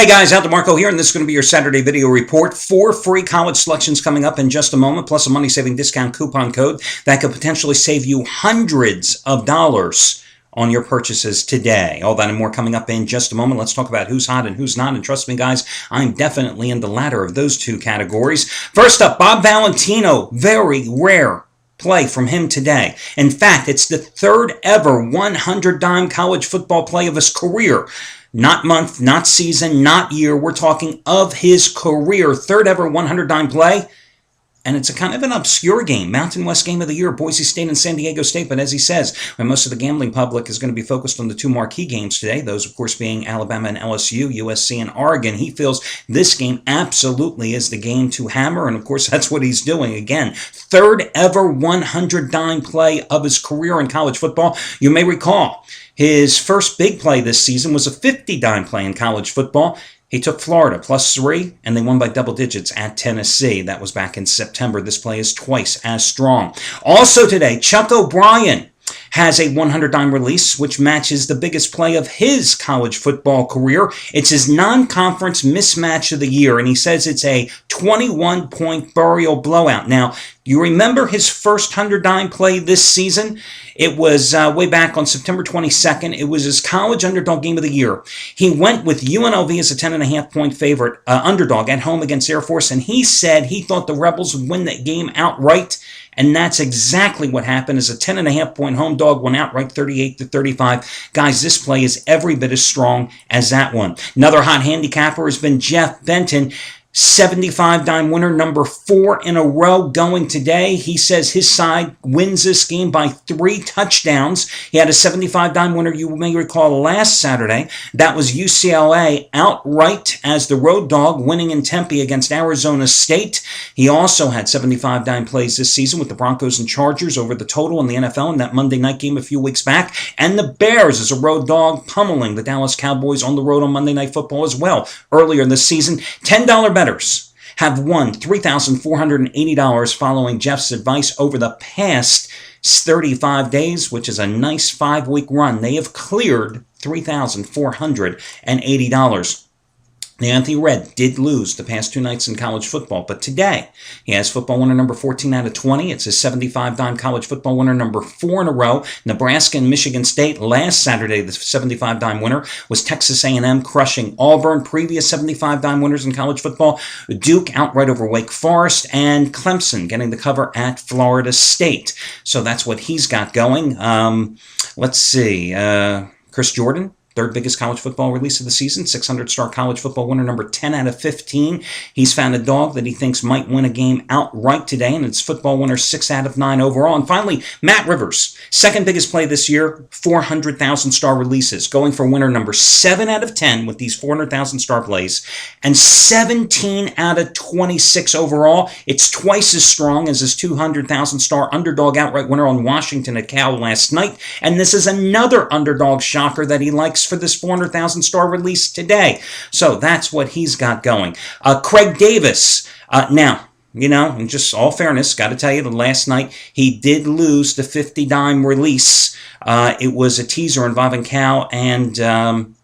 Hey guys, Al DeMarco here, and this is going to be your Saturday video report. 4 free college selections coming up in just a moment, plus a money-saving discount coupon code that could potentially save you hundreds of dollars on your purchases today. All that and more coming up in just a moment. Let's talk about who's hot and who's not. And trust me, guys, I'm definitely in the latter of those two categories. First up, Bob Valentino. Very rare play from him today. In fact, it's the third ever 100-dime college football play of his career. Not month, not season, not year. We're talking of his career. Third ever 100-dime play. And it's a kind of an obscure game. Mountain West Game of the Year, Boise State and San Diego State. But as he says, when most of the gambling public is going to be focused on the two marquee games today, those, of course, being Alabama and LSU, USC and Oregon, he feels this game absolutely is the game to hammer. And, of course, that's what he's doing. Again, third ever 100-dime play of his career in college football. You may recall his first big play this season was a 50-dime play in college football. He took Florida +3, and they won by double digits at Tennessee. That was back in September. This play is twice as strong. Also today, Chuck O'Brien has a 100-dime release, which matches the biggest play of his college football career. It's his non-conference mismatch of the year, and he says it's a 21-point burial blowout. Now, you remember his first 100-dime play this season? It was way back on September 22nd. It was his college underdog game of the year. He went with UNLV as a 10.5-point favorite underdog at home against Air Force, and he said he thought the Rebels would win that game outright. And that's exactly what happened. As a 10.5-point home dog went outright 38-35. Guys, this play is every bit as strong as that one. Another hot handicapper has been Jeff Benton. 75-dime winner, number 4 in a row going today. He says his side wins this game by 3 touchdowns. He had a 75-dime winner, you may recall, last Saturday. That was UCLA outright as the road dog, winning in Tempe against Arizona State. He also had 75-dime plays this season with the Broncos and Chargers over the total in the NFL in that Monday night game a few weeks back. And the Bears as a road dog, pummeling the Dallas Cowboys on the road on Monday Night Football as well earlier this season. $10 bettors have won $3,480 following Jeff's advice over the past 35 days, which is a nice 5-week run. They have cleared $3,480. Now, Anthony Red did lose the past 2 nights in college football, but today he has football winner number 14 out of 20. It's his 75-dime college football winner number 4 in a row. Nebraska and Michigan State last Saturday, the 75-dime winner was Texas A&M crushing Auburn. Previous 75-dime winners in college football, Duke outright over Wake Forest, and Clemson getting the cover at Florida State. So that's what he's got going. Let's see. Chris Jordan, third biggest college football release of the season, 600-star college football winner number 10 out of 15. He's found a dog that he thinks might win a game outright today, and it's football winner 6 out of 9 overall. And finally, Matt Rivers, second biggest play this year, 400,000-star releases, going for winner number 7 out of 10 with these 400,000-star plays, and 17 out of 26 overall. It's twice as strong as his 200,000-star underdog outright winner on Washington at Cal last night, and this is another underdog shocker that he likes for this 400,000-star release today. So that's what he's got going. Craig Davis. Now, you know, in just all fairness, got to tell you that last night he did lose the 50-dime release. It was a teaser involving Cal and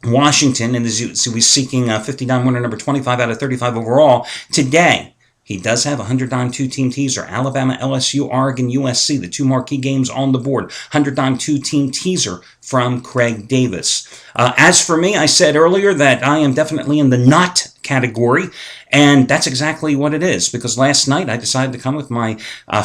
Washington, and as you see, he's seeking a 50-dime winner number 25 out of 35 overall. Today, he does have a 100-dime 2-team teaser. Alabama, LSU, Oregon, USC, the 2 marquee games on the board. 100-dime 2-team teaser from Craig Davis. As for me, I said earlier that I am definitely in the not category, and that's exactly what it is, because last night I decided to come with my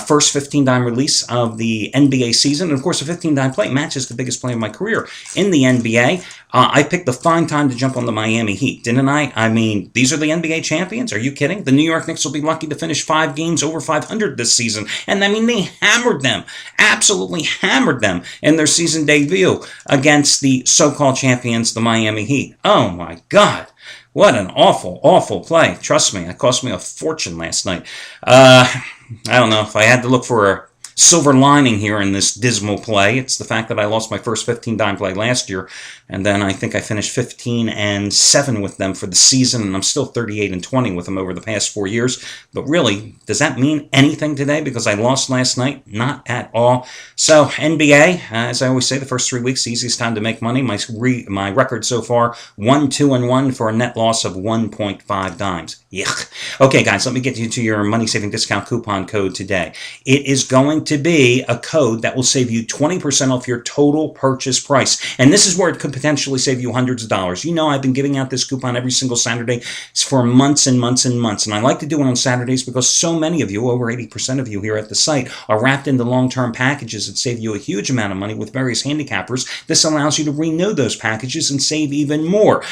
first 15-dime release of the NBA season, and of course a 15-dime play matches the biggest play of my career in the NBA. I picked the fine time to jump on the Miami Heat, didn't I? I mean, these are the NBA champions. Are you kidding? The New York Knicks will be lucky to finish 5 games over 500 this season, and I mean, they hammered them, absolutely hammered them in their season debut against the so-called champions, the Miami Heat. Oh my God. What an awful, awful play. Trust me, it cost me a fortune last night. I don't know if I had to look for silver lining here in this dismal play. It's the fact that I lost my first 15-dime play last year, and then I think I finished 15-7 with them for the season, and I'm still 38-20 with them over the past 4 years. But really, does that mean anything today because I lost last night? Not at all. So NBA, as I always say, the first 3 weeks, the easiest time to make money. My record so far, 1-2-1 for a net loss of 1.5 dimes. Yuck. Okay, guys, let me get you to your money saving discount coupon code today. It is going to be a code that will save you 20% off your total purchase price. And this is where it could potentially save you hundreds of dollars. You know, I've been giving out this coupon every single Saturday for months and months and months. And I like to do it on Saturdays because so many of you, over 80% of you here at the site, are wrapped into long-term packages that save you a huge amount of money with various handicappers. This allows you to renew those packages and save even more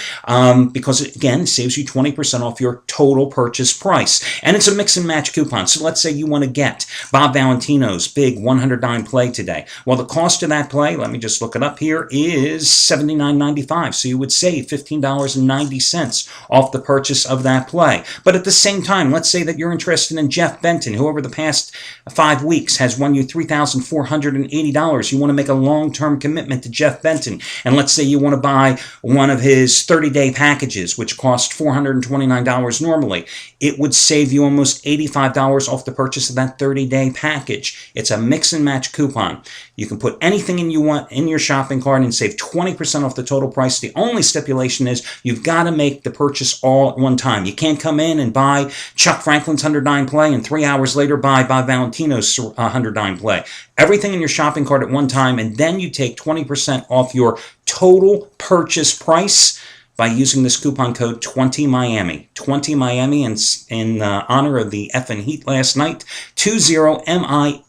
because, it, again, saves you 20% off your total purchase price. And it's a mix and match coupon. So let's say you want to get Bob Valentino's big 100-dime play today. Well, the cost of that play, let me just look it up here, is $79.95. So you would save $15.90 off the purchase of that play. But at the same time, let's say that you're interested in Jeff Benton, who over the past 5 weeks has won you $3,480. You want to make a long-term commitment to Jeff Benton. And let's say you want to buy one of his 30-day packages, which cost $429 normally. It would save you almost $85 off the purchase of that 30-day package. It's a mix and match coupon. You can put anything in you want in your shopping cart and save 20% off the total price. The only stipulation is you've got to make the purchase all at one time. You can't come in and buy Chuck Franklin's 100-dime play and 3 hours later buy Bob Valentino's 100-dime play. Everything in your shopping cart at one time, and then you take 20% off your total purchase price by using this coupon code 20Miami. 20Miami in honor of the effing Heat last night. 20MI.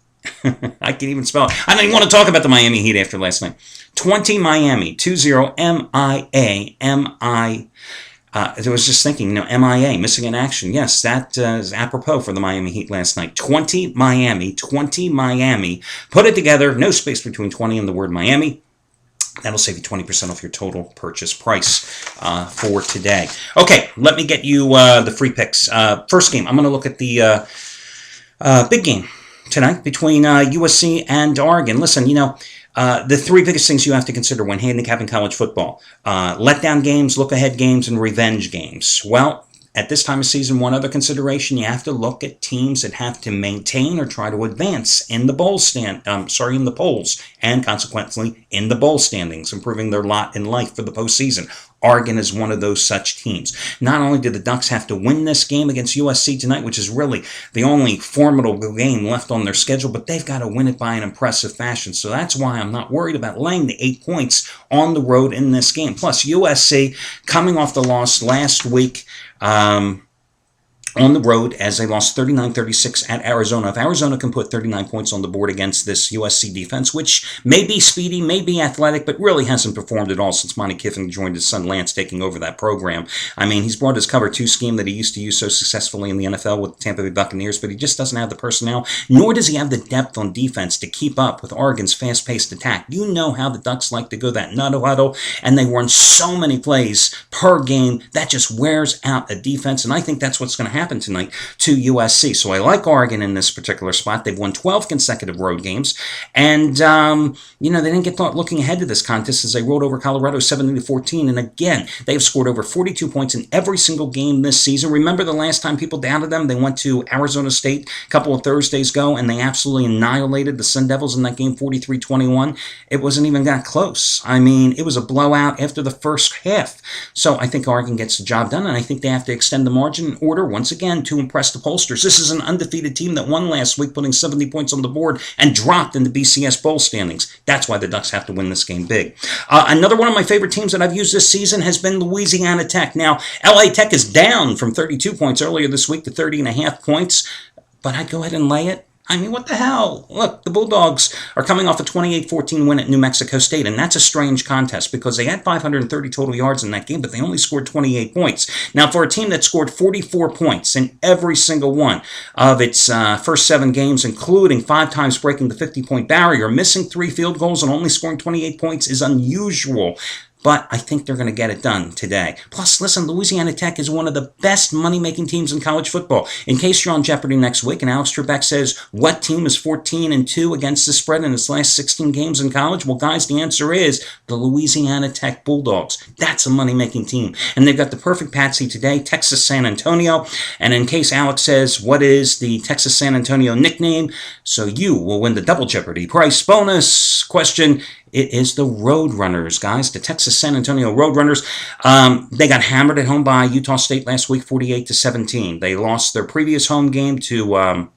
I can't even spell it. I don't even want to talk about the Miami Heat after last night. 20Miami. 20MIAMI. I was just thinking, MIA, missing in action. Yes, that is apropos for the Miami Heat last night. 20Miami. 20Miami. Put it together. No space between 20 and the word Miami. That'll save you 20% off your total purchase price for today. Okay, let me get you the free picks. First game, I'm going to look at the big game tonight between USC and Oregon. Listen, the three biggest things you have to consider when handicapping college football: letdown games, look-ahead games, and revenge games. Well, at this time of season, one other consideration, you have to look at teams that have to maintain or try to advance in the in the polls, and consequently in the bowl standings, improving their lot in life for the postseason. Oregon is one of those such teams. Not only do the Ducks have to win this game against USC tonight, which is really the only formidable game left on their schedule, but they've got to win it by an impressive fashion. So that's why I'm not worried about laying the 8 points on the road in this game. Plus, USC coming off the loss last week, on the road as they lost 39-36 at Arizona. If Arizona can put 39 points on the board against this USC defense, which may be speedy, may be athletic, but really hasn't performed at all since Monty Kiffin joined his son Lance taking over that program. I mean, he's brought his cover 2 scheme that he used to use so successfully in the NFL with the Tampa Bay Buccaneers, but he just doesn't have the personnel, nor does he have the depth on defense to keep up with Oregon's fast-paced attack. You know how the Ducks like to go that huddle, and they run so many plays per game that just wears out a defense, and I think that's what's going to happen tonight to USC. So I like Oregon in this particular spot. They've won 12 consecutive road games, and they didn't get looking ahead to this contest as they rolled over Colorado 70-14, and again, they've scored over 42 points in every single game this season. Remember the last time people doubted them? They went to Arizona State a couple of Thursdays ago, and they absolutely annihilated the Sun Devils in that game 43-21. It wasn't even that close. I mean, it was a blowout after the first half. So I think Oregon gets the job done, and I think they have to extend the margin in order once again to impress the pollsters. This is an undefeated team that won last week, putting 70 points on the board and dropped in the BCS bowl standings. That's why the Ducks have to win this game big. Another one of my favorite teams that I've used this season has been Louisiana Tech. Now, LA Tech is down from 32 points earlier this week to 30.5 points, but I'd go ahead and lay it. I mean, what the hell? Look, the Bulldogs are coming off a 28-14 win at New Mexico State, and that's a strange contest because they had 530 total yards in that game, but they only scored 28 points. Now, for a team that scored 44 points in every single one of its first 7 games, including 5 times breaking the 50-point barrier, missing 3 field goals and only scoring 28 points is unusual. but I think they're going to get it done today. Plus, listen, Louisiana Tech is one of the best money-making teams in college football. In case you're on Jeopardy next week and Alex Trebek says, what team is 14-2 against the spread in its last 16 games in college? Well, guys, the answer is the Louisiana Tech Bulldogs. That's a money-making team. And they've got the perfect patsy today, Texas San Antonio. And in case Alex says, what is the Texas San Antonio nickname? So you will win the Double Jeopardy price bonus question. It is the Roadrunners, guys, the Texas San Antonio Roadrunners. They got hammered at home by Utah State last week, 48-17. They lost their previous home game to,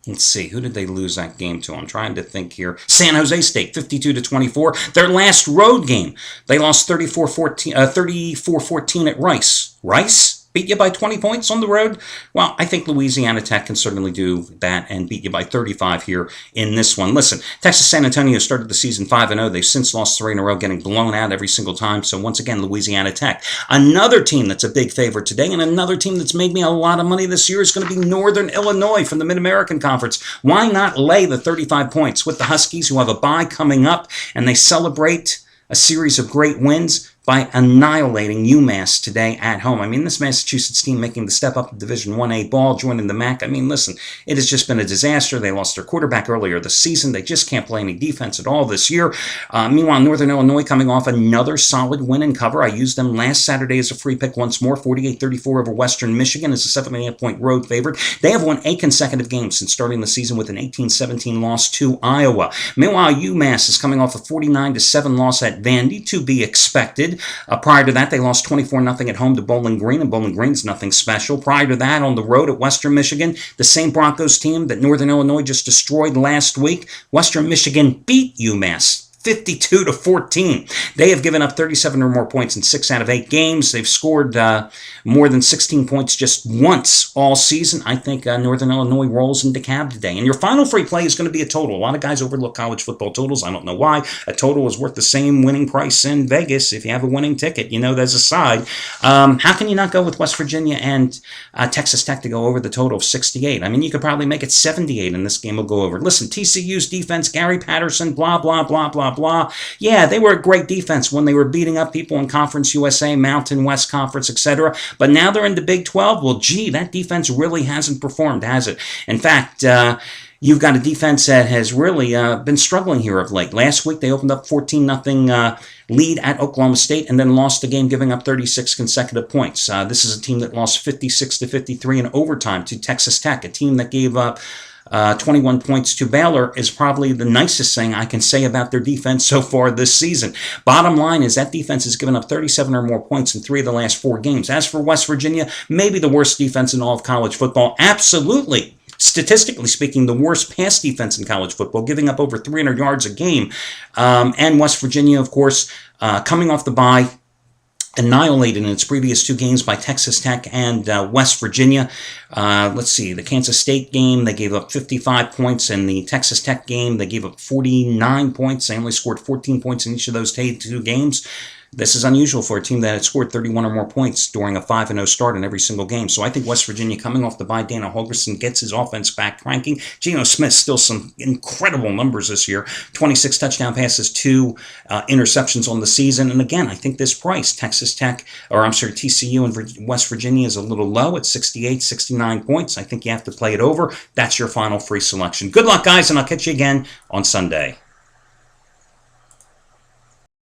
let's see, who did they lose that game to? I'm trying to think here. San Jose State, 52-24. Their last road game, they lost 34-14 at Rice. Rice? Beat you by 20 points on the road? Well, I think Louisiana Tech can certainly do that and beat you by 35 here in this one. Listen, Texas San Antonio started the season 5-0. They've since lost 3 in a row, getting blown out every single time. So once again, Louisiana Tech. Another team that's a big favorite today, and another team that's made me a lot of money this year is going to be Northern Illinois from the Mid-American Conference. Why not lay the 35 points with the Huskies, who have a bye coming up, and they celebrate a series of great wins by annihilating UMass today at home. I mean, this Massachusetts team making the step up to Division 1A ball, joining the MAC. I mean, listen, it has just been a disaster. They lost their quarterback earlier this season. They just can't play any defense at all this year. Meanwhile, Northern Illinois coming off another solid win and cover. I used them last Saturday as a free pick once more, 48-34 over Western Michigan as a 7.5-point road favorite. They have won 8 consecutive games since starting the season with an 18-17 loss to Iowa. Meanwhile, UMass is coming off a 49-7 loss at Vandy, to be expected. Prior to that, they lost 24-0 at home to Bowling Green, and Bowling Green's nothing special. Prior to that, on the road at Western Michigan, the same Broncos team that Northern Illinois just destroyed last week, Western Michigan beat UMass 52-14. They have given up 37 or more points in 6 out of 8 games. They've scored more than 16 points just once all season. I think Northern Illinois rolls in DeKalb today. And your final free play is going to be a total. A lot of guys overlook college football totals. I don't know why. A total is worth the same winning price in Vegas. If you have a winning ticket, you know there's a side. How can you not go with West Virginia and Texas Tech to go over the total of 68? I mean, you could probably make it 78 and this game will go over. Listen, TCU's defense, Gary Patterson, blah, blah, blah, blah, blah. Yeah, they were a great defense when they were beating up people in Conference USA, Mountain West Conference, etc. But now they're in the Big 12. Well, gee, that defense really hasn't performed, has it? In fact, you've got a defense that has really been struggling here of late. Last week, they opened up 14-0 lead at Oklahoma State and then lost the game, giving up 36 consecutive points. This is a team that lost 56-53 in overtime to Texas Tech, a team that gave up 21 points to Baylor. Is probably the nicest thing I can say about their defense so far this season. Bottom line is that defense has given up 37 or more points in 3 of the last 4 games. As for West Virginia, maybe the worst defense in all of college football. Absolutely. Statistically speaking, the worst pass defense in college football, giving up over 300 yards a game. And West Virginia, of course, coming off the bye, annihilated in its previous 2 games by Texas Tech and West Virginia. Let's see, the Kansas State game, they gave up 55 points. In the Texas Tech game, they gave up 49 points. They only scored 14 points in each of those 2 games. This is unusual for a team that had scored 31 or more points during a 5-0 start in every single game. So I think West Virginia, coming off the bye, Dana Holgorsen gets his offense back cranking. Geno Smith, still some incredible numbers this year. 26 touchdown passes, 2 interceptions on the season. And again, I think this price, TCU and West Virginia, is a little low at 68, 69 points. I think you have to play it over. That's your final free selection. Good luck, guys, and I'll catch you again on Sunday.